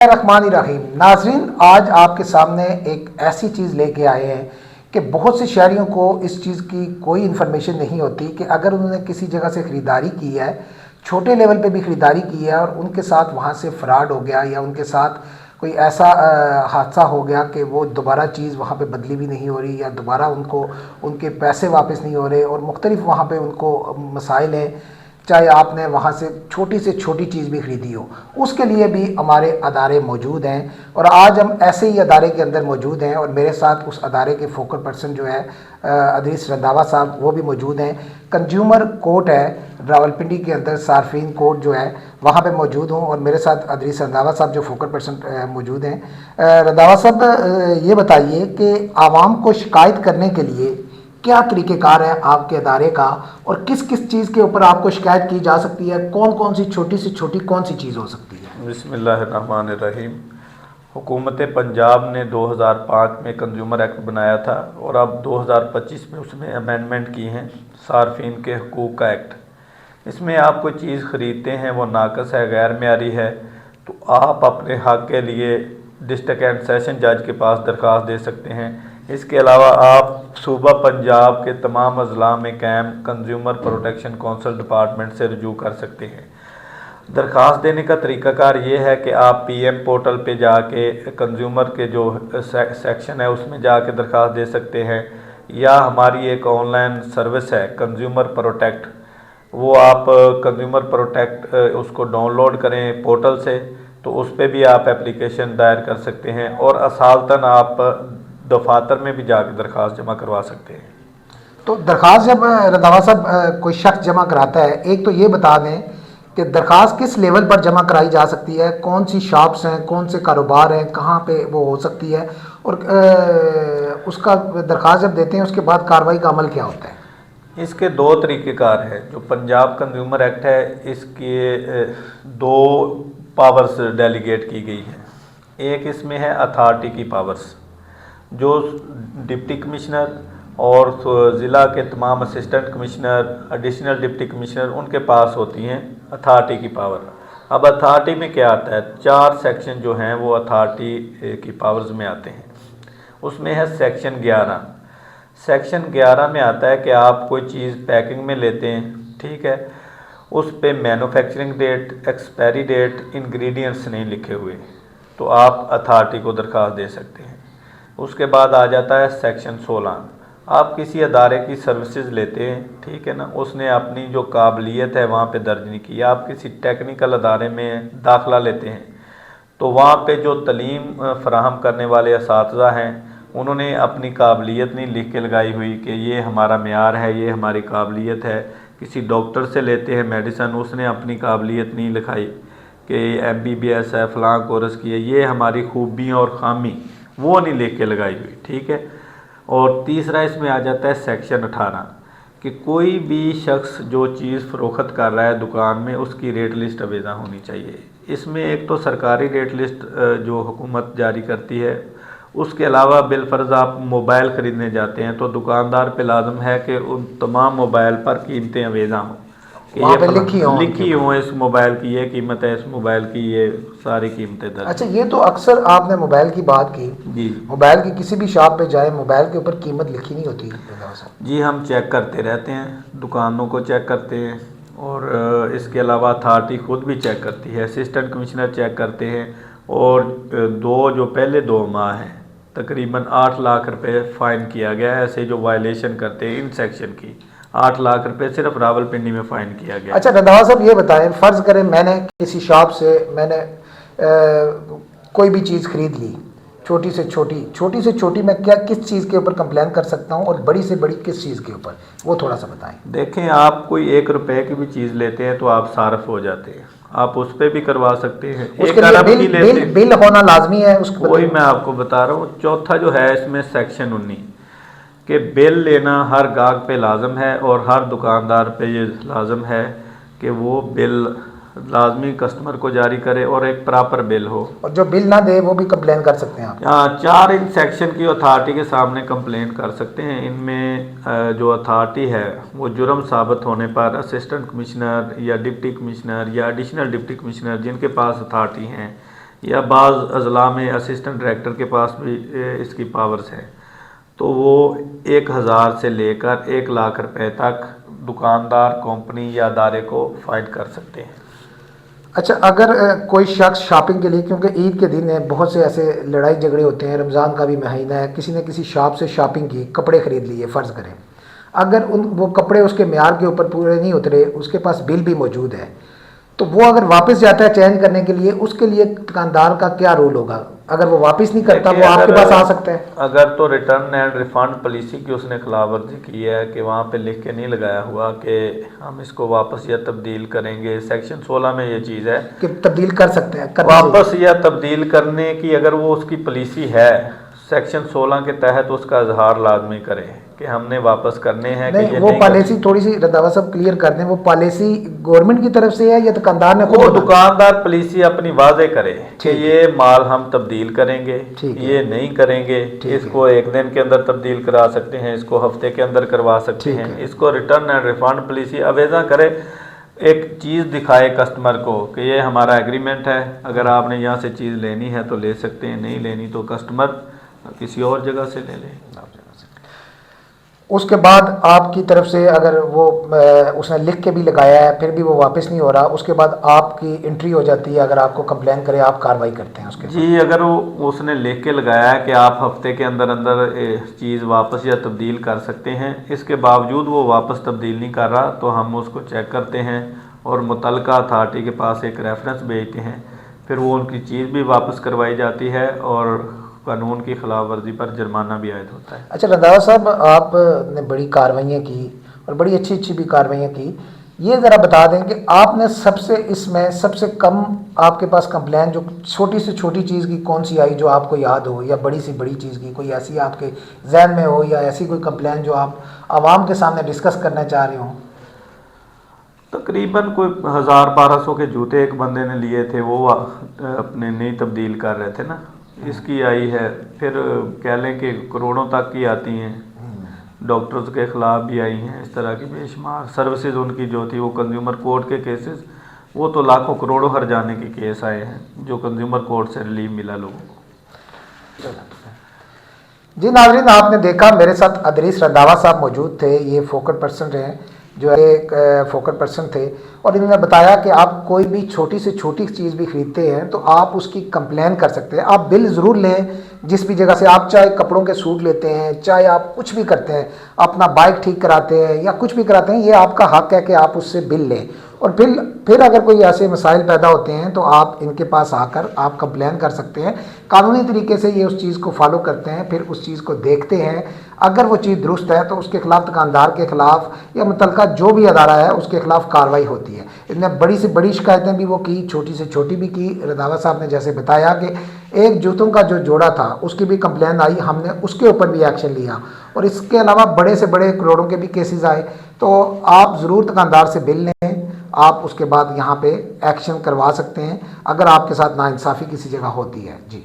रहमान नाजरीन, आज आपके सामने एक ऐसी चीज़ लेके आए हैं कि बहुत से शहरियों को इस चीज़ की कोई इन्फॉर्मेशन नहीं होती कि अगर उन्होंने किसी जगह से ख़रीदारी की है, छोटे लेवल पे भी ख़रीदारी की है और उनके साथ वहाँ से फ्रॉड हो गया या उनके साथ कोई ऐसा हादसा हो गया कि वो दोबारा चीज़ वहाँ पे बदली भी नहीं हो रही या दोबारा उनको उनके पैसे वापस नहीं हो रहे और मुख्तलिफ वहाँ पे उनको मसाइल हैं, चाहे आपने वहाँ से छोटी चीज़ भी ख़रीदी हो, उसके लिए भी हमारे अदारे मौजूद हैं। और आज हम ऐसे ही अदारे के अंदर मौजूद हैं और मेरे साथ उस अदारे के फोकल पर्सन जो है अदरीस रंधावा साहब, वो भी मौजूद हैं। कंज्यूमर कोर्ट है रावलपिंडी के अंदर, सार्फिन कोर्ट जो है वहाँ पे मौजूद हूँ और मेरे साथ अदरीस रंधावा साहब जो फोकल पर्सन मौजूद हैं। रंधावा साहब, ये बताइए कि आवाम को शिकायत करने के लिए क्या तरीक़ेकार है आपके अदारे का और किस किस चीज़ के ऊपर आपको शिकायत की जा सकती है, कौन कौन सी छोटी से छोटी कौन सी चीज़ हो सकती है? बिस्मिल्लाहिर्रहमानिर्रहीम। हुकूमत पंजाब ने 2005 में कंज्यूमर एक्ट बनाया था और अब 2025 में उसमें अमेंडमेंट की हैं, सार्फिन के हकूक़ का एक्ट। इसमें आप कोई चीज़ ख़रीदते हैं वो नाकस है, गैर मेयारी है, तो आप अपने हक़ के लिए डिस्ट्रिक्ट एंड सेशन जज के पास दरख्वास्त दे सकते हैं। इसके अलावा आप सूबा पंजाब के तमाम अजला में कैम कंज्यूमर प्रोटेक्शन कौंसल डिपार्टमेंट से रजू कर सकते हैं। दरख्वास्त देने का तरीक़ाकार ये है कि आप पीएम पोर्टल पे जाके कंज्यूमर के जो सेक्शन है उसमें जाके दरख्वास्त दे सकते हैं, या हमारी एक ऑनलाइन सर्विस है कंज्यूमर प्रोटेक्ट, वो आप कंज्यूमर प्रोटेक्ट उसको डाउनलोड करें पोर्टल से, तो उस पर भी आप एप्लीकेशन दायर कर सकते हैं और असालतन आप दफातर में भी जाकर दरख्वास्त जमा करवा सकते हैं। तो दरख्वास्त जब रंधावा साहब कोई शख्स जमा कराता है, एक तो ये बता दें कि दरख्वास्त किस लेवल पर जमा कराई जा सकती है, कौन सी शॉप्स हैं, कौन से कारोबार हैं, कहाँ पे वो हो सकती है, और उसका दरख्वास्त जब देते हैं उसके बाद कार्रवाई का अमल क्या होता है? इसके दो तरीक़ेकार हैं। जो पंजाब कंज्यूमर एक्ट है, इसके दो पावर्स डेलीगेट की गई हैं। एक इसमें है अथॉरिटी की पावर्स, जो डिप्टी कमिश्नर और ज़िला के तमाम assistant commissioner, additional deputy commissioner, उनके पास होती हैं अथॉरिटी की पावर। अब अथॉरिटी में क्या आता है, 4 सेक्शन जो हैं वो अथॉरिटी की पावर्स में आते हैं। उसमें है सेक्शन 11। सेक्शन 11 में आता है कि आप कोई चीज़ पैकिंग में लेते हैं, ठीक है, उस पे manufacturing date, expiry date, ingredients नहीं लिखे हुए, तो आप अथॉरिटी को दरख्वास्त दे सकते हैं। उसके बाद आ जाता है सेक्शन 16। आप किसी अदारे की सर्विसेज लेते हैं, ठीक है ना, उसने अपनी जो काबिलियत है वहाँ पे दर्ज नहीं की। आप किसी टेक्निकल अदारे में दाखिला लेते हैं, तो वहाँ पे जो तलीम फ़राहम करने वाले असातिज़ा हैं, उन्होंने अपनी काबिलियत नहीं लिख के लगाई हुई कि ये हमारा मेयार है, ये हमारी काबिलियत है। किसी डॉक्टर से लेते हैं मेडिसन, उसने अपनी काबिलियत नहीं लिखाई कि MBBS है, फ़लाँ कोर्स की है, ये हमारी खूबियाँ और ख़ामी वो नहीं लिख के लगाई हुई, ठीक है। और तीसरा इसमें आ जाता है सेक्शन 18 कि कोई भी शख्स जो चीज़ फ़रोख्त कर रहा है दुकान में, उसकी रेट लिस्ट अवेज़ा होनी चाहिए। इसमें एक तो सरकारी रेट लिस्ट जो हुकूमत जारी करती है, उसके अलावा बिलफ़र्ज़ आप मोबाइल ख़रीदने जाते हैं तो दुकानदार पे लाजम है कि उन तमाम मोबाइल पर कीमतें अवेज़ा हों, कि ये लिखी हों, इस मोबाइल की ये कीमत है, इस मोबाइल की ये सारी कीमतें दर्ज। अच्छा, ये तो अक्सर आपने मोबाइल की बात की जी, मोबाइल की किसी भी शॉप पे जाए, मोबाइल के ऊपर कीमत लिखी नहीं होती। जी, हम चेक करते रहते हैं, दुकानों को चेक करते हैं और इसके अलावा अथॉरिटी ख़ुद भी चेक करती है, असिस्टेंट कमिश्नर चेक करते हैं। और जो पहले 2 माह हैं तकरीबन 8 लाख रुपए फ़ाइन किया गया है, ऐसे जो वायलेशन करते हैं इन सेक्शन की 8 लाख रुपए सिर्फ रावलपिंडी में फ़ाइन किया गया। अच्छा रंधावा साहब, ये बताएं, फ़र्ज़ करें मैंने किसी शॉप से कोई भी चीज़ ख़रीद ली, छोटी से छोटी मैं क्या किस चीज़ के ऊपर कंप्लेन कर सकता हूँ और बड़ी से बड़ी किस चीज़ के ऊपर, वो थोड़ा सा बताएं। देखें, आप कोई 1 रुपए की भी चीज़ लेते हैं तो आप सारफ हो जाते हैं, आप उस पर भी करवा सकते हैं। उसके लिए बिल होना लाजमी है, उसको वही मैं आपको बता रहा हूँ। चौथा जो है इसमें सेक्शन 19 कि बिल लेना हर गाहक पे लाजम है और हर दुकानदार पे ये लाजम है कि वो बिल लाजमी कस्टमर को जारी करे और एक प्रॉपर बिल हो, और जो बिल ना दे वो भी कंप्लेन कर सकते हैं आप। हाँ, 4 इन सेक्शन की अथॉरिटी के सामने कंप्लेन कर सकते हैं। इनमें जो अथॉरिटी है वो जुर्म साबित होने पर असिस्टेंट कमिश्नर या डिप्टी कमिश्नर या एडिशनल डिप्टी कमिश्नर जिनके पास अथॉरिटी हैं یا بعض اضلاع میں اسسٹنٹ ڈائریکٹر کے پاس بھی اس کی پاورز ہیں، تو وہ 1000 سے لے کر 1 لاکھ روپے تک دکاندار، کمپنی یا ادارے کو فائن کر سکتے ہیں۔ اچھا، اگر کوئی شخص شاپنگ کے لیے، کیونکہ عید کے دن ہے، بہت سے ایسے لڑائی جھگڑے ہوتے ہیں، رمضان کا بھی مہینہ ہے، کسی نے کسی شاپ سے شاپنگ کی، کپڑے خرید لیے فرض کریں، اگر وہ کپڑے اس کے معیار کے اوپر پورے نہیں اترے، اس کے پاس بل بھی موجود ہے، تو وہ اگر واپس جاتا ہے چینج کرنے کے لیے، اس کے لیے دکاندار کا کیا رول ہوگا؟ اگر وہ واپس نہیں کرتا، وہ آپ کے پاس آ سکتا ہے؟ اگر تو ریٹرن اینڈ ریفنڈ پالیسی کی اس نے خلاف ورزی کی ہے کہ وہاں پہ لکھ کے نہیں لگایا ہوا کہ ہم اس کو واپس یا تبدیل کریں گے، سیکشن 16 میں یہ چیز ہے کہ تبدیل کر سکتے ہیں، واپس یا تبدیل کرنے کی، اگر وہ اس کی پالیسی ہے سیکشن 16 کے تحت اس کا اظہار لازمی کرے کہ ہم نے واپس کرنے ہیں۔ نہیں، وہ پالیسی تھوڑی سی رنداوا صاحب کلیئر کر دیں، وہ پالیسی گورنمنٹ کی طرف سے ہے یا دکاندار نے وہ دکاندار پالیسی اپنی واضح کرے کہ یہ مال ہم تبدیل کریں گے، یہ نہیں کریں گے، اس کو 1 دن کے اندر تبدیل کرا سکتے ہیں، اس کو ہفتے کے اندر کروا سکتے ہیں، اس کو ریٹرن اینڈ ریفنڈ پالیسی اویزا کرے، ایک چیز دکھائے کسٹمر کو کہ یہ ہمارا ایگریمنٹ ہے، اگر آپ نے یہاں سے چیز لینی ہے تو لے سکتے ہیں، نہیں لینی تو کسٹمر کسی اور جگہ سے لے لیں۔ اس کے بعد آپ کی طرف سے اگر وہ اس نے لکھ کے بھی لگایا ہے پھر بھی وہ واپس نہیں ہو رہا، اس کے بعد آپ کی انٹری ہو جاتی ہے، اگر آپ کو کمپلین کرے آپ کارروائی کرتے ہیں اس کے بعد؟ جی، اگر اس نے لکھ کے لگایا ہے کہ آپ ہفتے کے اندر اندر چیز واپس یا تبدیل کر سکتے ہیں، اس کے باوجود وہ واپس تبدیل نہیں کر رہا، تو ہم اس کو چیک کرتے ہیں اور متعلقہ اتھارٹی کے پاس ایک ریفرنس بھیجتے ہیں، پھر وہ ان کی چیز بھی واپس کروائی جاتی ہے اور قانون کی خلاف ورزی پر جرمانہ بھی عائد ہوتا ہے۔ اچھا رنداوا صاحب، آپ نے بڑی کاروائیاں کی اور بڑی اچھی اچھی بھی کاروائیاں کی، یہ ذرا بتا دیں کہ آپ نے اس میں سب سے کم آپ کے پاس کمپلین جو چھوٹی سے چھوٹی چیز کی کون سی آئی جو آپ کو یاد ہو، یا بڑی سی بڑی چیز کی کوئی ایسی آپ کے ذہن میں ہو، یا ایسی کوئی کمپلین جو آپ عوام کے سامنے ڈسکس کرنا چاہ رہے ہوں؟ تقریباً کوئی 1000-1200 کے جوتے ایک بندے نے لیے تھے، وہ اپنے نہیں تبدیل کر رہے تھے نا، اس کی آئی ہے، پھر کہہ لیں کہ کروڑوں تک کی آتی ہیں، ڈاکٹرز کے خلاف بھی آئی ہیں، اس طرح کی بے شمار سروسز ان کی جو تھی، وہ کنزیومر کورٹ کے کیسز، وہ تو لاکھوں کروڑوں ہر جانے کے کیس آئے ہیں جو کنزیومر کورٹ سے ریلیف ملا لوگوں کو۔ جی ناظرین، آپ نے دیکھا میرے ساتھ ادریس رنداوا صاحب موجود تھے، یہ فوکل پرسن رہے، جو ایک فوکل پرسن تھے، اور انہوں نے بتایا کہ آپ کوئی بھی چھوٹی سے چھوٹی چیز بھی خریدتے ہیں تو آپ اس کی کمپلین کر سکتے ہیں، آپ بل ضرور لیں جس بھی جگہ سے آپ، چاہے کپڑوں کے سوٹ لیتے ہیں، چاہے آپ کچھ بھی کرتے ہیں، اپنا بائک ٹھیک کراتے ہیں یا کچھ بھی کراتے ہیں، یہ آپ کا حق ہے کہ آپ اس سے بل لیں، اور پھر اگر کوئی ایسے مسائل پیدا ہوتے ہیں تو آپ ان کے پاس آ کر آپ کمپلین کر سکتے ہیں، قانونی طریقے سے یہ اس چیز کو فالو کرتے ہیں، پھر اس چیز کو دیکھتے ہیں، اگر وہ چیز درست ہے تو اس کے خلاف دکاندار کے خلاف یا متعلقہ جو بھی ادارہ ہے اس کے خلاف کارروائی ہوتی ہے۔ ان نے بڑی سے بڑی شکایتیں بھی وہ کی، چھوٹی سے چھوٹی بھی کی۔ رنداوا صاحب نے جیسے بتایا کہ ایک جوتوں کا جو جوڑا تھا اس کی بھی کمپلین آئی، ہم نے اس کے اوپر بھی ایکشن لیا، اور اس کے علاوہ بڑے سے بڑے کروڑوں کے بھی کیسز آئے، تو آپ ضرور دکاندار سے بل لیں، آپ اس کے بعد یہاں پہ ایکشن کروا سکتے ہیں اگر آپ کے ساتھ ناانصافی کسی جگہ ہوتی ہے۔ جی